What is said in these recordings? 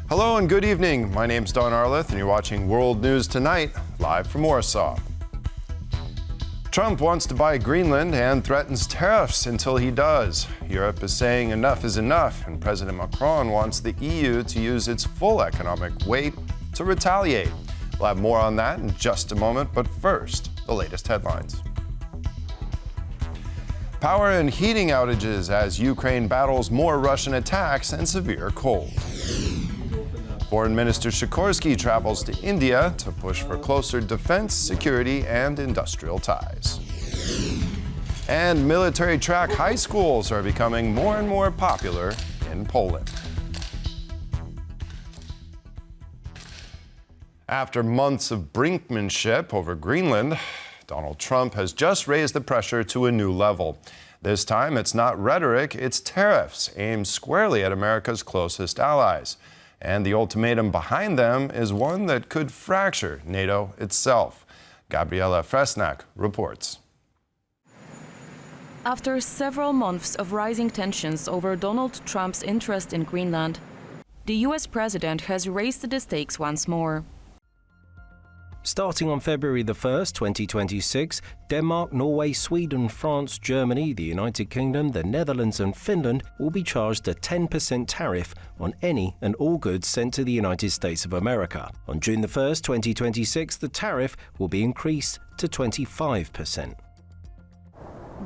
Hello and good evening. My name's Don Arleth, and you're watching World News Tonight, live from Warsaw. Trump wants to buy Greenland and threatens tariffs until he does. Europe is saying enough is enough, and President Macron wants the EU to use its full economic weight to retaliate. We'll have more on that in just a moment, but first, the latest headlines. Power and heating outages as Ukraine battles more Russian attacks and severe cold. Foreign Minister Sikorsky travels to India to push for closer defense, security, and industrial ties. And military track high schools are becoming more and more popular in Poland. After months of brinkmanship over Greenland, Donald Trump has just raised the pressure to a new level. This time, it's not rhetoric, it's tariffs aimed squarely at America's closest allies. And the ultimatum behind them is one that could fracture NATO itself. Gabriela Fresnak reports. After several months of rising tensions over Donald Trump's interest in Greenland, the US president has raised the stakes once more. Starting on February the 1st, 2026, Denmark, Norway, Sweden, France, Germany, the United Kingdom, the Netherlands and Finland will be charged a 10% tariff on any and all goods sent to the United States of America. On June the 1st, 2026, the tariff will be increased to 25%.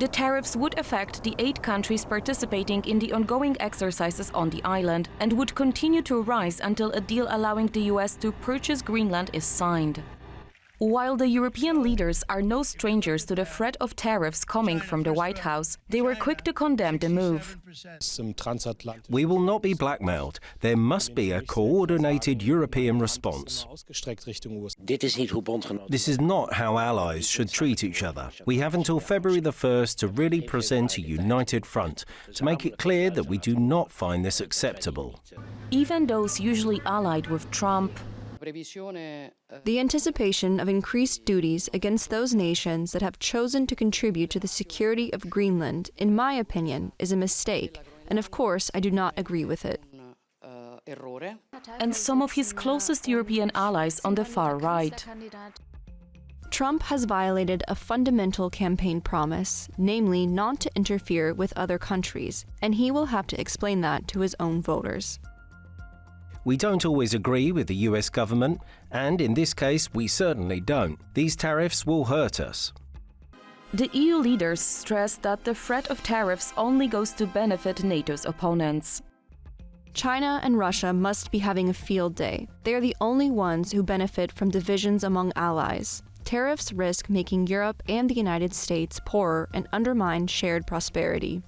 The tariffs would affect the 8 countries participating in the ongoing exercises on the island and would continue to rise until a deal allowing the US to purchase Greenland is signed. While the European leaders are no strangers to the threat of tariffs coming from the White House, they were quick to condemn the move. We will not be blackmailed. There must be a coordinated European response. This is not how allies should treat each other. We have until February the 1st to really present a united front, to make it clear that we do not find this acceptable. Even those usually allied with Trump, the anticipation of increased duties against those nations that have chosen to contribute to the security of Greenland, in my opinion, is a mistake, and of course I do not agree with it. And some of his closest European allies on the far right. Trump has violated a fundamental campaign promise, namely not to interfere with other countries, and he will have to explain that to his own voters. We don't always agree with the US government, and in this case, we certainly don't. These tariffs will hurt us. The EU leaders stress that the threat of tariffs only goes to benefit NATO's opponents. China and Russia must be having a field day. They are the only ones who benefit from divisions among allies. Tariffs risk making Europe and the United States poorer and undermine shared prosperity.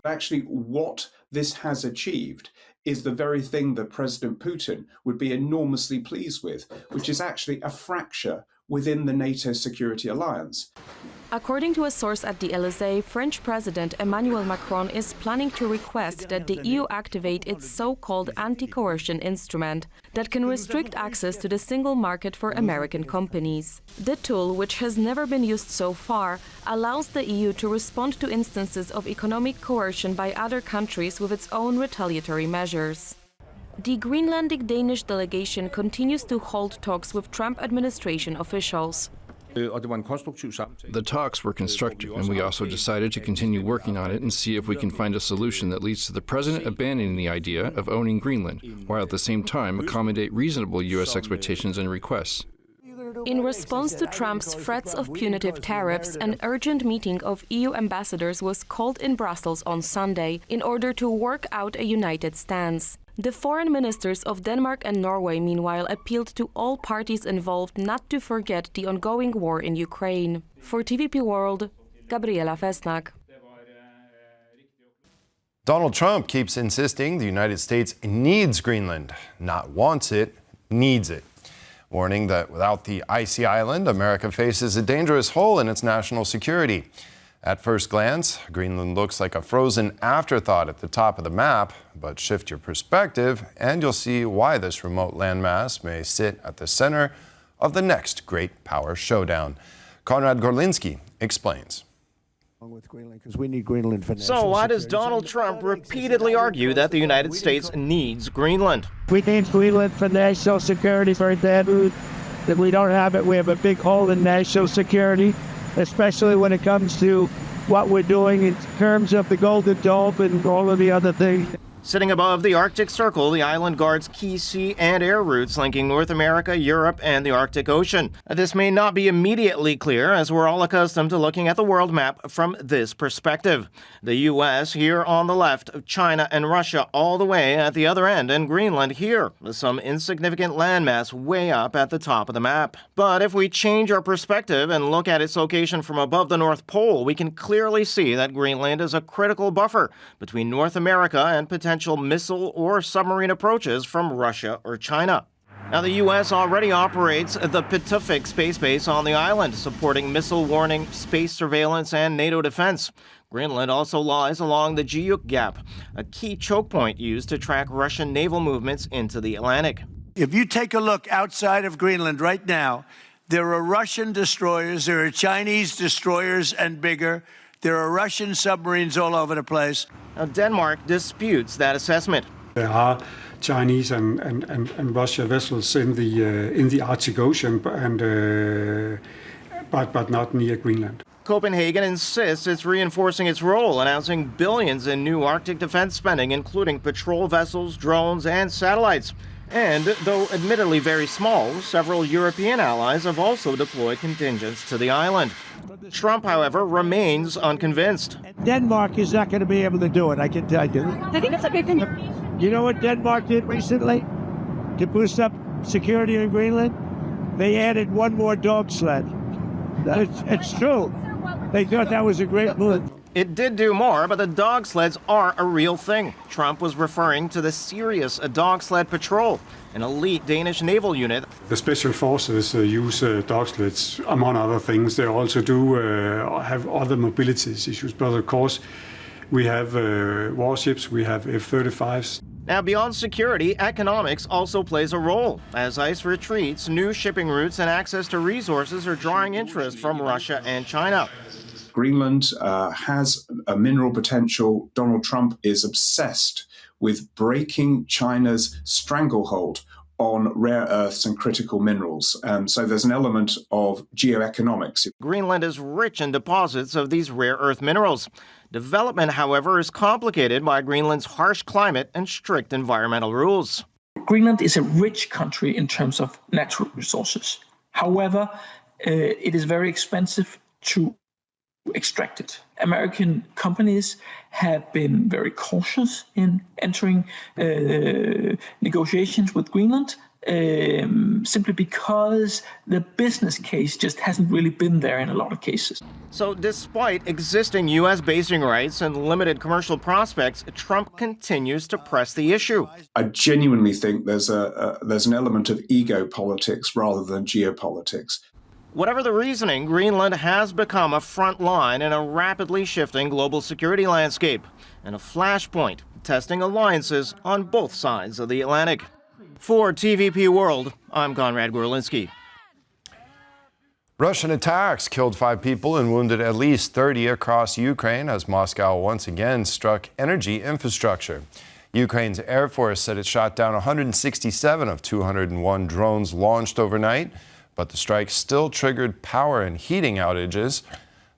Actually, what this has achieved is the very thing that President Putin would be enormously pleased with, which is actually a fracture within the NATO security alliance. According to a source at the Élysée, French President Emmanuel Macron is planning to request that the EU activate its so-called anti-coercion instrument that can restrict access to the single market for American companies. The tool, which has never been used so far, allows the EU to respond to instances of economic coercion by other countries with its own retaliatory measures. The Greenlandic Danish delegation continues to hold talks with Trump administration officials. The talks were constructive, and we also decided to continue working on it and see if we can find a solution that leads to the president abandoning the idea of owning Greenland, while at the same time accommodate reasonable U.S. expectations and requests. In response to Trump's threats of punitive tariffs, an urgent meeting of EU ambassadors was called in Brussels on Sunday in order to work out a united stance. The foreign ministers of Denmark and Norway, meanwhile, appealed to all parties involved not to forget the ongoing war in Ukraine. For TVP World, Gabriela Fresnak. Donald Trump keeps insisting the United States needs Greenland, not wants it, needs it. Warning that without the icy island, America faces a dangerous hole in its national security. At first glance, Greenland looks like a frozen afterthought at the top of the map, but shift your perspective and you'll see why this remote landmass may sit at the center of the next great power showdown. Konrad Gorlinski explains. Because we need Greenland for So why does Donald Trump repeatedly argue that the United States needs Greenland? We need Greenland for national security for that. That we don't have it. We have a big hole in national security, especially when it comes to what we're doing in terms of the Golden Dome and all of the other things. Sitting above the Arctic Circle, the island guards key sea and air routes linking North America, Europe, and the Arctic Ocean. This may not be immediately clear, as we're all accustomed to looking at the world map from this perspective. The U.S. here on the left, China and Russia all the way at the other end, and Greenland here, some insignificant landmass way up at the top of the map. But if we change our perspective and look at its location from above the North Pole, we can clearly see that Greenland is a critical buffer between North America and potential missile or submarine approaches from Russia or China. Now, the U.S. already operates the Pituffik space base on the island, supporting missile warning, space surveillance, and NATO defense. Greenland also lies along the Guyuk Gap, a key choke point used to track Russian naval movements into the Atlantic. If you take a look outside of Greenland right now, there are Russian destroyers, there are Chinese destroyers and bigger, there are Russian submarines all over the place. Now, Denmark disputes that assessment. There are Chinese and Russian vessels in the Arctic Ocean, but not near Greenland. Copenhagen insists it's reinforcing its role, announcing billions in new Arctic defense spending, including patrol vessels, drones, and satellites. And, though admittedly very small, several European allies have also deployed contingents to the island. Trump, however, remains unconvinced. Denmark is not going to be able to do it, I can tell you. I think that's a big thing. You know what Denmark did recently to boost up security in Greenland? They added one more dog sled. It's true. They thought that was a great move. It did do more, but the dog sleds are a real thing. Trump was referring to the Sirius dog sled patrol, an elite Danish naval unit. The special forces use dog sleds, among other things. They also do have other mobility issues, but of course we have warships, we have F-35s. Now, beyond security, economics also plays a role. As ice retreats, new shipping routes and access to resources are drawing interest from Russia and China. Greenland has a mineral potential. Donald Trump is obsessed with breaking China's stranglehold on rare earths and critical minerals. So there's an element of geoeconomics. Greenland is rich in deposits of these rare earth minerals. Development, however, is complicated by Greenland's harsh climate and strict environmental rules. Greenland is a rich country in terms of natural resources. However, it is very expensive to extract it. American companies have been very cautious in entering negotiations with Greenland, simply because the business case just hasn't really been there in a lot of cases. So despite existing U.S. basing rights and limited commercial prospects, Trump continues to press the issue. I genuinely think there's an element of ego politics rather than geopolitics. Whatever the reasoning, Greenland has become a front line in a rapidly shifting global security landscape and a flashpoint, testing alliances on both sides of the Atlantic. For TVP World, I'm Conrad Gorlinski. Russian attacks killed 5 people and wounded at least 30 across Ukraine as Moscow once again struck energy infrastructure. Ukraine's Air Force said it shot down 167 of 201 drones launched overnight, but the strike still triggered power and heating outages.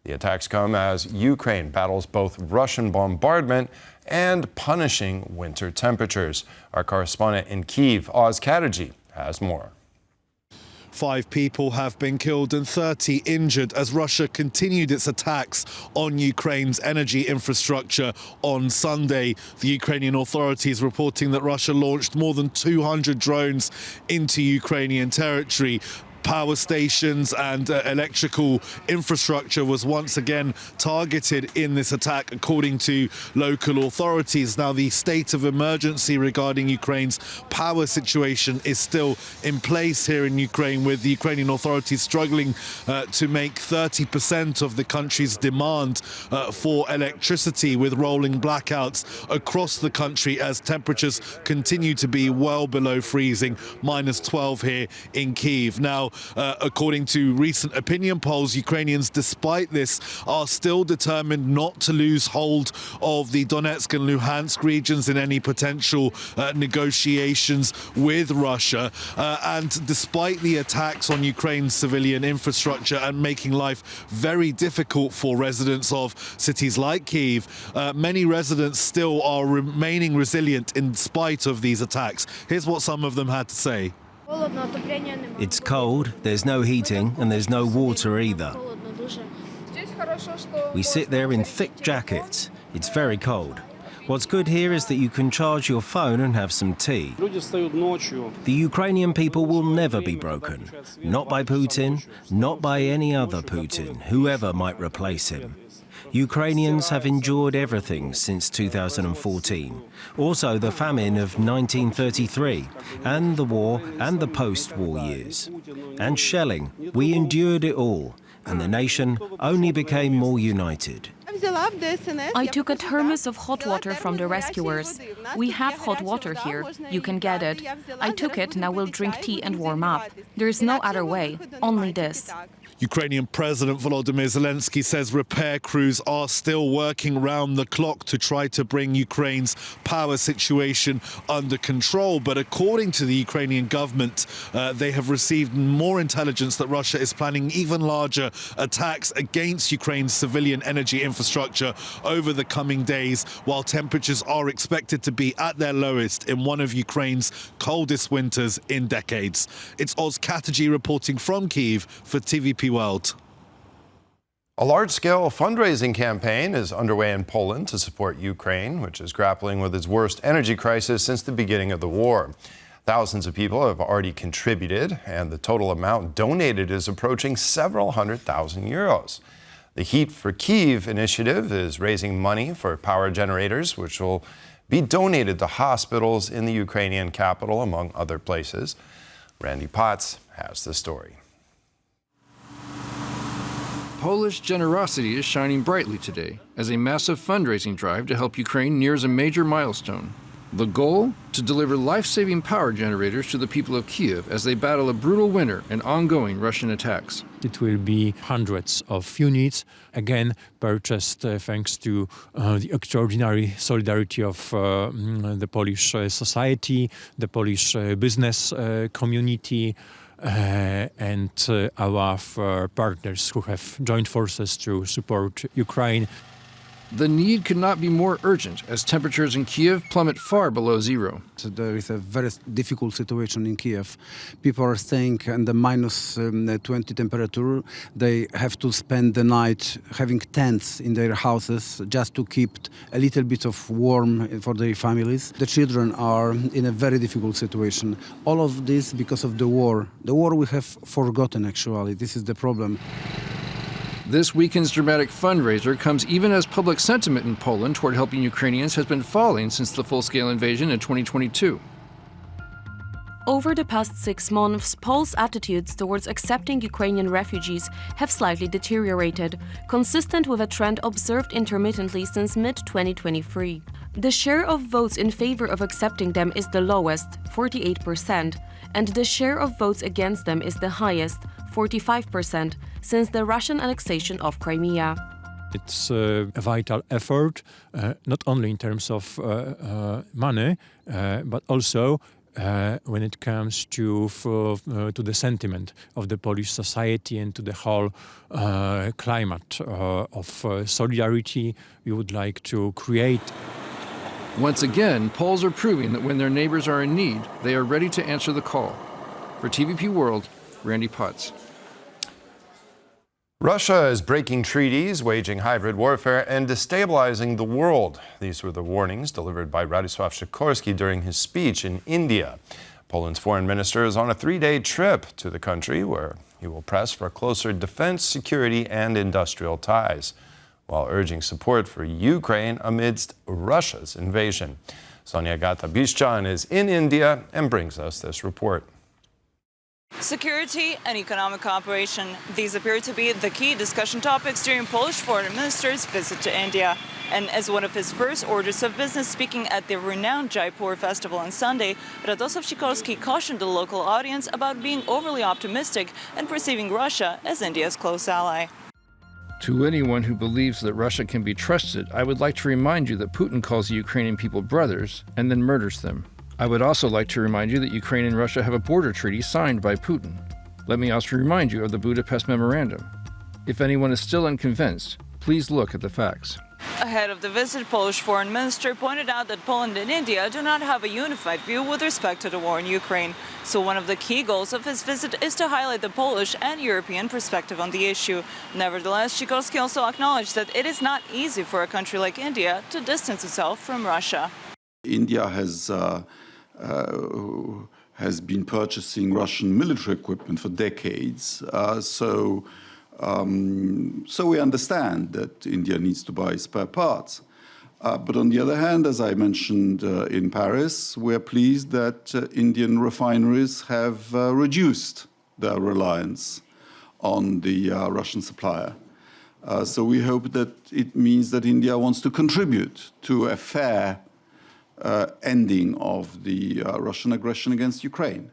The attacks come as Ukraine battles both Russian bombardment and punishing winter temperatures. Our correspondent in Kyiv, Oz Chatterjee, has more. 5 people have been killed and 30 injured as Russia continued its attacks on Ukraine's energy infrastructure on Sunday. The Ukrainian authorities reporting that Russia launched more than 200 drones into Ukrainian territory. Power stations and electrical infrastructure was once again targeted in this attack, according to local authorities. Now, the state of emergency regarding Ukraine's power situation is still in place here in Ukraine, with the Ukrainian authorities struggling to make 30% of the country's demand for electricity, with rolling blackouts across the country as temperatures continue to be well below freezing, -12 here in Kyiv. Now, According to recent opinion polls, Ukrainians, despite this, are still determined not to lose hold of the Donetsk and Luhansk regions in any potential negotiations with Russia. And despite the attacks on Ukraine's civilian infrastructure and making life very difficult for residents of cities like Kyiv, many residents still are remaining resilient in spite of these attacks. Here's what some of them had to say. It's cold, there's no heating, and there's no water either. We sit there in thick jackets. It's very cold. What's good here is that you can charge your phone and have some tea. The Ukrainian people will never be broken. Not by Putin, not by any other Putin, whoever might replace him. Ukrainians have endured everything since 2014. Also the famine of 1933, and the war and the post-war years. And shelling. We endured it all, and the nation only became more united. I took a thermos of hot water from the rescuers. We have hot water here. You can get it. I took it, now we'll drink tea and warm up. There is no other way, only this. Ukrainian President Volodymyr Zelensky says repair crews are still working round the clock to try to bring Ukraine's power situation under control. But according to the Ukrainian government, they have received more intelligence that Russia is planning even larger attacks against Ukraine's civilian energy infrastructure over the coming days, while temperatures are expected to be at their lowest in one of Ukraine's coldest winters in decades. It's Oz Kataji reporting from Kyiv for TVP World. A large-scale fundraising campaign is underway in Poland to support Ukraine, which is grappling with its worst energy crisis since the beginning of the war. Thousands of people have already contributed, and the total amount donated is approaching several €100,000. The Heat for Kyiv initiative is raising money for power generators, which will be donated to hospitals in the Ukrainian capital, among other places. Randy Potts has the story. Polish generosity is shining brightly today as a massive fundraising drive to help Ukraine nears a major milestone. The goal? To deliver life-saving power generators to the people of Kyiv as they battle a brutal winter and ongoing Russian attacks. It will be hundreds of units, again purchased thanks to the extraordinary solidarity of the Polish society, the Polish business community, and our partners who have joined forces to support Ukraine. The need could not be more urgent as temperatures in Kyiv plummet far below zero. So there is a very difficult situation in Kyiv. People are staying in the minus 20 temperature. They have to spend the night having tents in their houses just to keep a little bit of warm for their families. The children are in a very difficult situation. All of this because of the war. The war we have forgotten, actually. This is the problem. This weekend's dramatic fundraiser comes even as public sentiment in Poland toward helping Ukrainians has been falling since the full-scale invasion in 2022. Over the past 6 months, Poles' attitudes towards accepting Ukrainian refugees have slightly deteriorated, consistent with a trend observed intermittently since mid-2023. The share of votes in favor of accepting them is the lowest, 48%, and the share of votes against them is the highest, 45%, since the Russian annexation of Crimea. It's a vital effort, not only in terms of money, but also when it comes to the sentiment of the Polish society and to the whole climate of solidarity we would like to create. Once again, Poles are proving that when their neighbors are in need, they are ready to answer the call. For TVP World, Randy Potts. Russia is breaking treaties, waging hybrid warfare, and destabilizing the world. These were the warnings delivered by Radosław Sikorski during his speech in India. Poland's foreign minister is on a 3-day trip to the country where he will press for closer defense, security, and industrial ties, while urging support for Ukraine amidst Russia's invasion. Sonia Gata-Bishchan is in India and brings us this report. Security and economic cooperation. These appear to be the key discussion topics during Polish foreign minister's visit to India. And as one of his first orders of business speaking at the renowned Jaipur festival on Sunday, Radosław Sikorski cautioned the local audience about being overly optimistic and perceiving Russia as India's close ally. To anyone who believes that Russia can be trusted, I would like to remind you that Putin calls the Ukrainian people brothers and then murders them. I would also like to remind you that Ukraine and Russia have a border treaty signed by Putin. Let me also remind you of the Budapest Memorandum. If anyone is still unconvinced, please look at the facts. Ahead of the visit, Polish foreign minister pointed out that Poland and India do not have a unified view with respect to the war in Ukraine. So one of the key goals of his visit is to highlight the Polish and European perspective on the issue. Nevertheless, Sikorski also acknowledged that it is not easy for a country like India to distance itself from Russia. India has been purchasing Russian military equipment for decades, so we understand that India needs to buy spare parts. But on the other hand, as I mentioned in Paris, we're pleased that Indian refineries have reduced their reliance on the Russian supplier. So we hope that it means that India wants to contribute to a fair ending of the Russian aggression against Ukraine.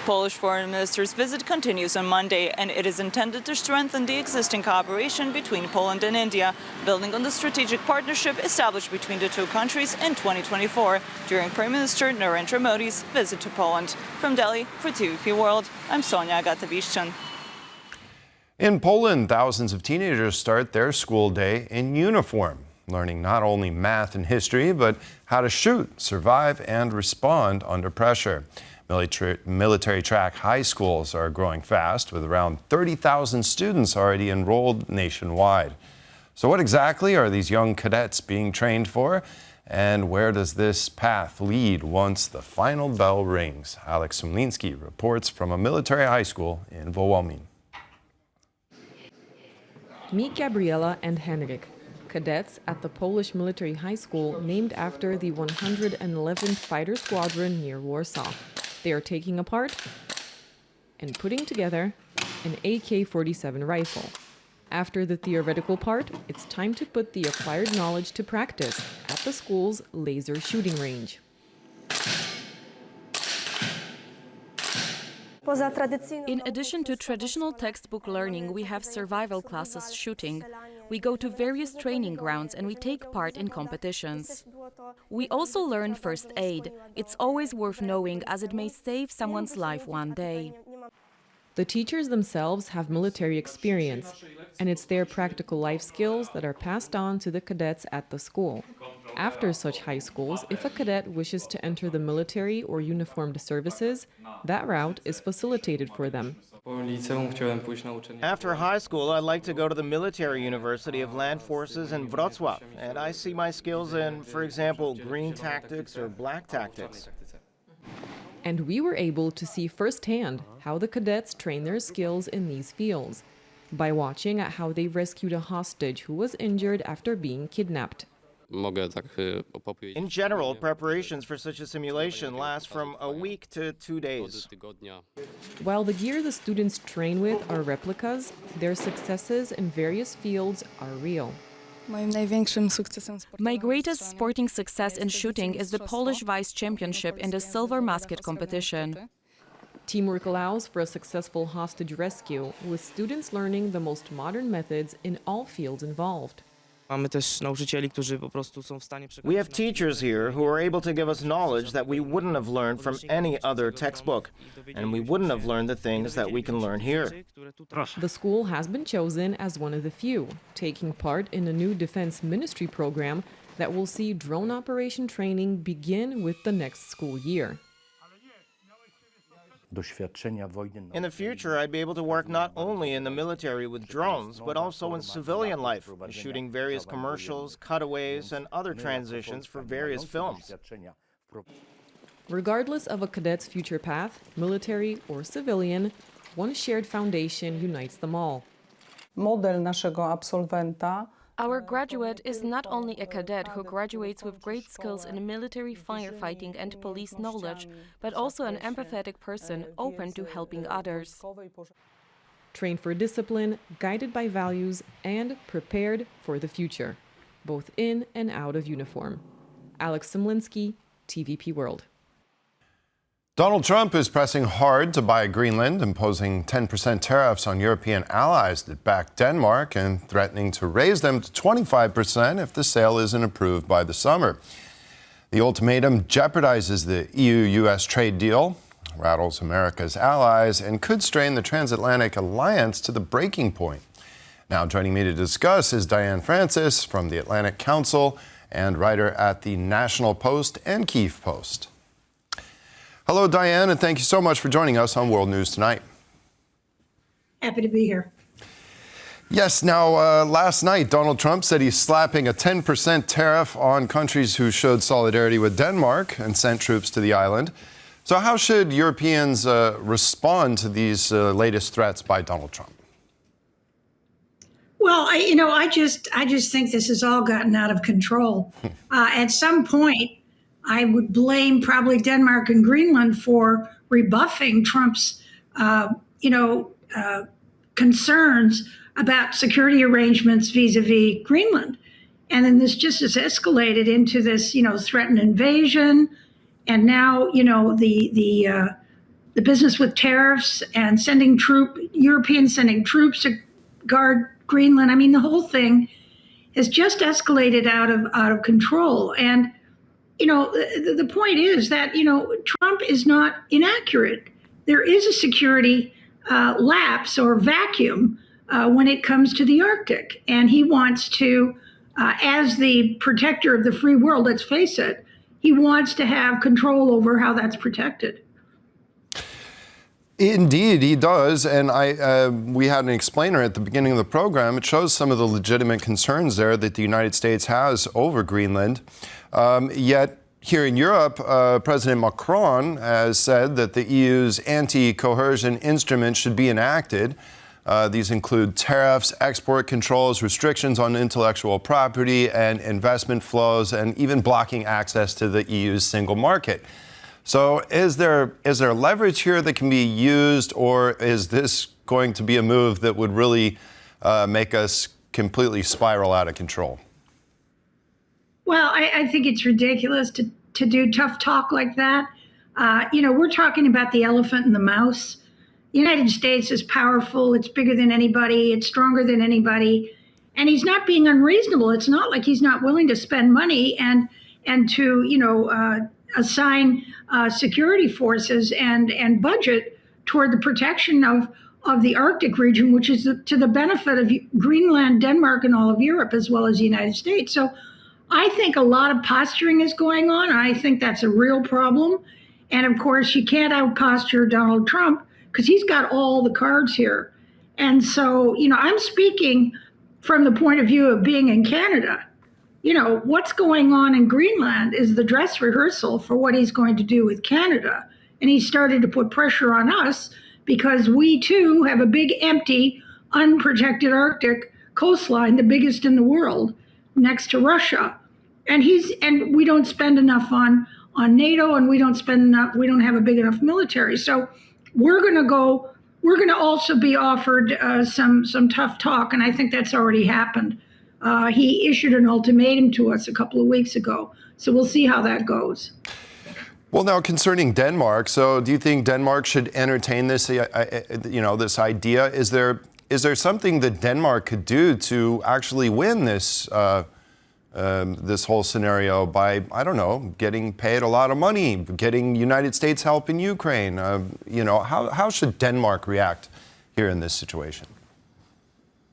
Polish foreign minister's visit continues on Monday, and it is intended to strengthen the existing cooperation between Poland and India, building on the strategic partnership established between the two countries in 2024 during Prime Minister Narendra Modi's visit to Poland. From Delhi, for TVP World, I'm Sonia Agata-Wiszczyn. In Poland, thousands of teenagers start their school day in uniform, learning not only math and history, but how to shoot, survive, and respond under pressure. Military track high schools are growing fast, with around 30,000 students already enrolled nationwide. So what exactly are these young cadets being trained for? And where does this path lead once the final bell rings? Alex Sumlinsky reports from a military high school in Wołomin. Meet Gabriela and Henryk, cadets at the Polish military high school named after the 111th Fighter Squadron near Warsaw. They are taking apart and putting together an AK-47 rifle. After the theoretical part, it's time to put the acquired knowledge to practice at the school's laser shooting range. In addition to traditional textbook learning, we have survival classes shooting. We go to various training grounds and we take part in competitions. We also learn first aid. It's always worth knowing, as it may save someone's life one day. The teachers themselves have military experience, and it's their practical life skills that are passed on to the cadets at the school. After such high schools, if a cadet wishes to enter the military or uniformed services, that route is facilitated for them. After high school, I'd like to go to the Military University of Land Forces in Wrocław, and I see my skills in, for example, green tactics or black tactics. And we were able to see firsthand how the cadets train their skills in these fields, by watching at how they rescued a hostage who was injured after being kidnapped. In general, preparations for such a simulation last from a week to 2 days. While the gear the students train with are replicas, their successes in various fields are real. My greatest sporting success in shooting is the Polish Vice Championship in the silver musket competition. Teamwork allows for a successful hostage rescue, with students learning the most modern methods in all fields involved. We have teachers here who are able to give us knowledge that we wouldn't have learned from any other textbook, and we wouldn't have learned the things that we can learn here. The school has been chosen as one of the few, taking part in a new Defense Ministry program that will see drone operation training begin with the next school year. In the future, I'd be able to work not only in the military with drones, but also in civilian life, shooting various commercials, cutaways, and other transitions for various films. Regardless of a cadet's future path, military or civilian, one shared foundation unites them all. Our graduate is not only a cadet who graduates with great skills in military firefighting and police knowledge, but also an empathetic person open to helping others. Trained for discipline, guided by values, and prepared for the future, both in and out of uniform. Alex Simlinski, TVP World. Donald Trump is pressing hard to buy Greenland, imposing 10% tariffs on European allies that back Denmark and threatening to raise them to 25% if the sale isn't approved by the summer. The ultimatum jeopardizes the EU-US trade deal, rattles America's allies, and could strain the Transatlantic alliance to the breaking point. Now joining me to discuss is Diane Francis from the Atlantic Council and writer at the National Post and Kyiv Post. Hello, Diane, and thank you so much for joining us on World News Tonight. Happy to be here. Yes, now, last night, Donald Trump said he's slapping a 10% tariff on countries who showed solidarity with Denmark and sent troops to the island. So how should Europeans respond to these latest threats by Donald Trump? Well, I just think this has all gotten out of control. At some point, I would blame probably Denmark and Greenland for rebuffing Trump's, concerns about security arrangements vis-a-vis Greenland. And then this just has escalated into this, threatened invasion. And now, the business with tariffs and Europeans sending troops to guard Greenland. I mean, the whole thing has just escalated out of control. And the point is that, Trump is not inaccurate. There is a security lapse or vacuum when it comes to the Arctic. And he wants to, as the protector of the free world, let's face it, he wants to have control over how that's protected. Indeed, he does. And we had an explainer at the beginning of the program. It shows some of the legitimate concerns there that the United States has over Greenland. Yet here in Europe, President Macron has said that the EU's anti-coercion instruments should be enacted. These include tariffs, export controls, restrictions on intellectual property and investment flows, and even blocking access to the EU's single market. So is there leverage here that can be used, or is this going to be a move that would really make us completely spiral out of control? Well, I think it's ridiculous to do tough talk like that. We're talking about the elephant and the mouse. The United States is powerful. It's bigger than anybody. It's stronger than anybody. And he's not being unreasonable. It's not like he's not willing to spend money and to, assign security forces and budget toward the protection of the Arctic region, which is to the benefit of Greenland, Denmark, and all of Europe, as well as the United States. So I think a lot of posturing is going on. I think that's a real problem. And of course, you can't out-posture Donald Trump because he's got all the cards here. And so, I'm speaking from the point of view of being in Canada. What's going on in Greenland is the dress rehearsal for what he's going to do with Canada. And he started to put pressure on us because we, too, have a big, empty, unprotected Arctic coastline, the biggest in the world, next to Russia. And we don't spend enough on NATO, and we don't have a big enough military. So we're going to also be offered some tough talk, and I think that's already happened. He issued an ultimatum to us a couple of weeks ago, so we'll see how that goes. Well, now concerning Denmark, so do you think Denmark should entertain this, this idea? Is there something that Denmark could do to actually win this this whole scenario by, getting paid a lot of money, getting United States help in Ukraine? How should Denmark react here in this situation?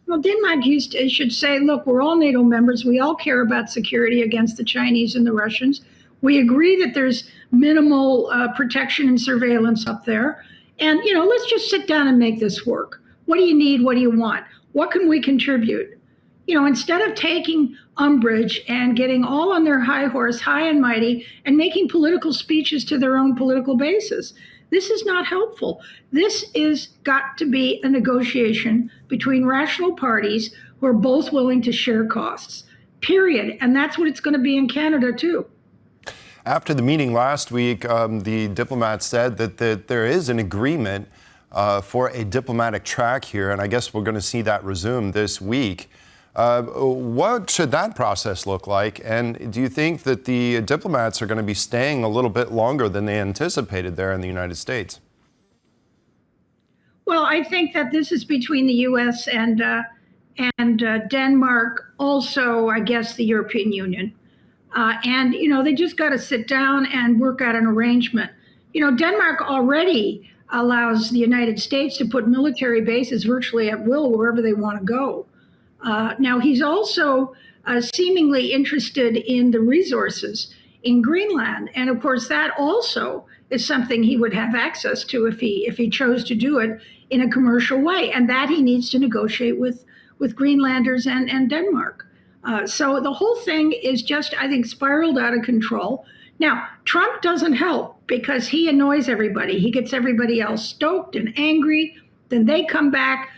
Well, Denmark should say, look, we're all NATO members. We all care about security against the Chinese and the Russians. We agree that there's minimal protection and surveillance up there. And, let's just sit down and make this work. What do you need? What do you want? What can we contribute? Instead of taking umbrage and getting all on their high horse, high and mighty, and making political speeches to their own political bases. This is not helpful. This is got to be a negotiation between rational parties who are both willing to share costs, period. And that's what it's going to be in Canada, too. After the meeting last week, the diplomats said that there is an agreement for a diplomatic track here, and I guess we're going to see that resume this week. What should that process look like? And do you think that the diplomats are going to be staying a little bit longer than they anticipated there in the United States? Well, I think that this is between the U.S. and Denmark, also, I guess, the European Union. And, they just got to sit down and work out an arrangement. Denmark already allows the United States to put military bases virtually at will wherever they want to go. Now, he's also seemingly interested in the resources in Greenland. And of course, that also is something he would have access to if he chose to do it in a commercial way. And that he needs to negotiate with Greenlanders and Denmark. So the whole thing is just, I think, spiraled out of control. Now, Trump doesn't help because he annoys everybody. He gets everybody else stoked and angry. Then they come back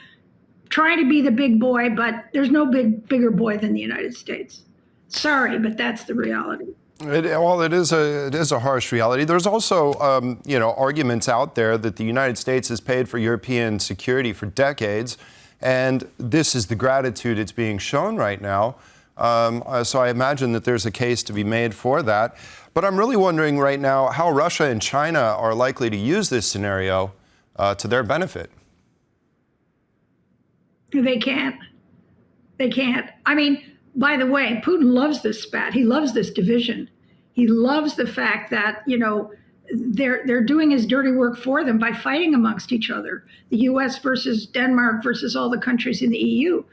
trying to be the big boy, but there's no bigger boy than the United States. Sorry, but that's the reality. It is a harsh reality. There's also, arguments out there that the United States has paid for European security for decades, and this is the gratitude it's being shown right now. So I imagine that there's a case to be made for that. But I'm really wondering right now how Russia and China are likely to use this scenario to their benefit. They can't. They can't. I mean, by the way, Putin loves this spat. He loves this division. He loves the fact that, they're doing his dirty work for them by fighting amongst each other. The U.S. versus Denmark versus all the countries in the EU.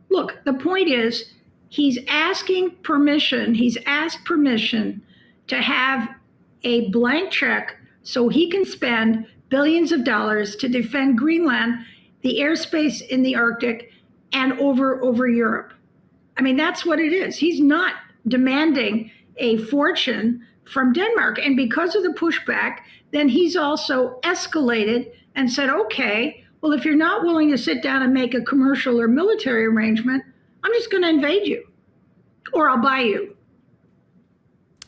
Look, the point is, he's asking permission. He's asked permission to have a blank check so he can spend billions of dollars to defend Greenland, the airspace in the Arctic, and over Europe. I mean, that's what it is. He's not demanding a fortune from Denmark. And because of the pushback, then he's also escalated and said, okay, well, if you're not willing to sit down and make a commercial or military arrangement, I'm just going to invade you, or I'll buy you.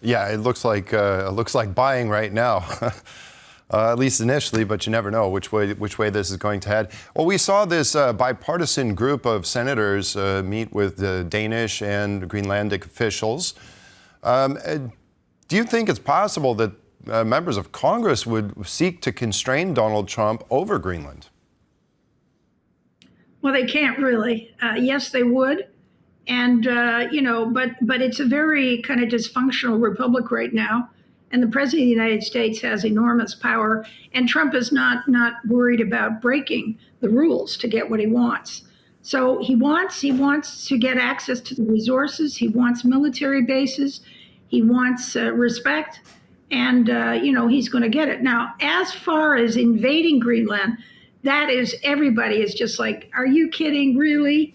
Yeah, it looks like buying right now. At least initially, but you never know which way this is going to head. Well, we saw this bipartisan group of senators meet with the Danish and Greenlandic officials. Do you think it's possible that members of Congress would seek to constrain Donald Trump over Greenland? Well, they can't really. Yes, they would. And, but it's a very kind of dysfunctional republic right now. And the president of the United States has enormous power, and Trump is not worried about breaking the rules to get what he wants. So he wants to get access to the resources. He wants military bases. He wants respect, and he's going to get it. Now, as far as invading Greenland, that is, everybody is just like, are you kidding? Really?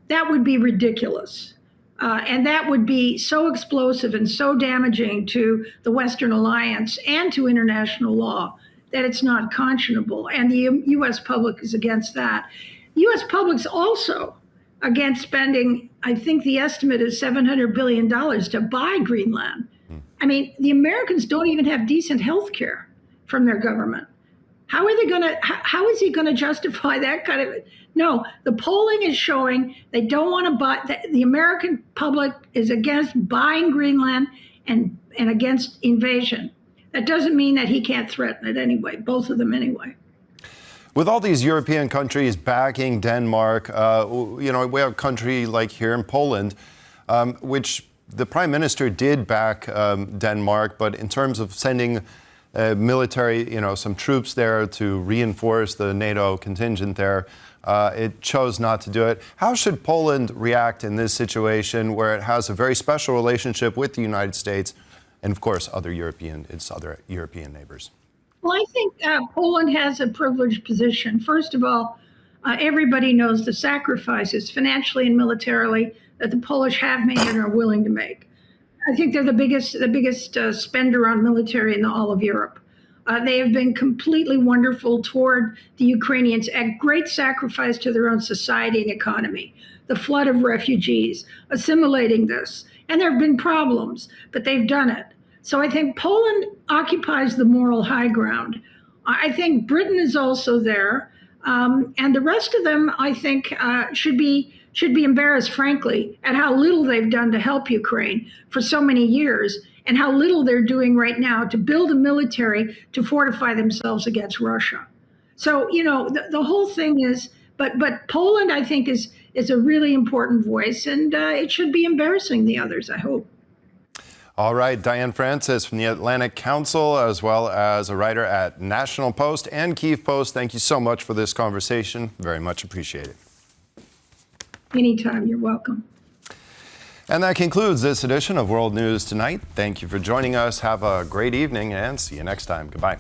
That would be ridiculous. And that would be so explosive and so damaging to the Western Alliance and to international law that it's not conscionable. And the U.S. public is against that. The U.S. public's also against spending, I think the estimate is $700 billion to buy Greenland. I mean, the Americans don't even have decent health care from their government. How is he going to justify that kind of? No, the polling is showing they don't want to buy. The American public is against buying Greenland and against invasion. That doesn't mean that he can't threaten it anyway, both of them anyway. With all these European countries backing Denmark, we have a country like here in Poland, which the Prime Minister did back Denmark, but in terms of sending military, some troops there to reinforce the NATO contingent there, it chose not to do it. How should Poland react in this situation where it has a very special relationship with the United States and, of course, other European neighbors? Well, I think Poland has a privileged position. First of all, everybody knows the sacrifices financially and militarily that the Polish have made and are willing to make. I think they're the biggest spender on military in all of Europe. They have been completely wonderful toward the Ukrainians at great sacrifice to their own society and economy. The flood of refugees, assimilating this. And there have been problems, but they've done it. So I think Poland occupies the moral high ground. I think Britain is also there. And the rest of them, I think, should be embarrassed, frankly, at how little they've done to help Ukraine for so many years and how little they're doing right now to build a military to fortify themselves against Russia. So, you know, the whole thing is, but Poland, I think, is a really important voice, and it should be embarrassing the others, I hope. All right, Diane Francis from the Atlantic Council, as well as a writer at National Post and Kyiv Post. Thank you so much for this conversation. Very much appreciated. Anytime, you're welcome. And that concludes this edition of World News Tonight. Thank you for joining us. Have a great evening and see you next time. Goodbye.